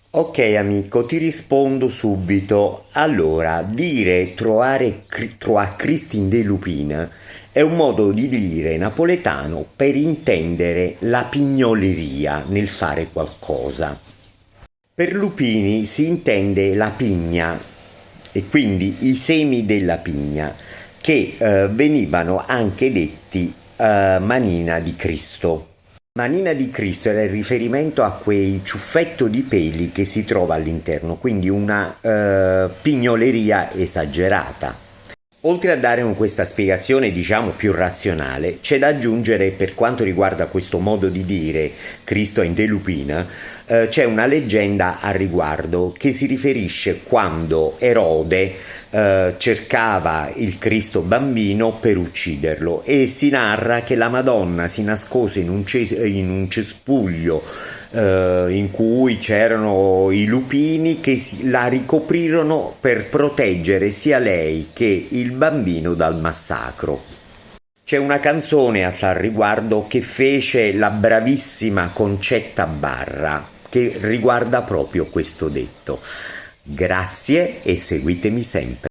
Ok amico, ti rispondo subito. Allora, dire troa Christine de Lupin è un modo di dire napoletano per intendere la pignoleria nel fare qualcosa. Per lupini si intende la pigna e quindi i semi della pigna che venivano anche detti manina di Cristo. Manina di Cristo era il riferimento a quei ciuffetto di peli che si trova all'interno, quindi una pignoleria esagerata. Oltre a dare questa spiegazione, diciamo, più razionale, c'è da aggiungere, per quanto riguarda questo modo di dire Cristo in Delupina, c'è una leggenda a riguardo che si riferisce quando Erode cercava il Cristo bambino per ucciderlo e si narra che la Madonna si nascose in un cespuglio in cui c'erano i lupini che la ricoprirono per proteggere sia lei che il bambino dal massacro. C'è una canzone a tal riguardo che fece la bravissima Concetta Barra che riguarda proprio questo detto. Grazie e seguitemi sempre.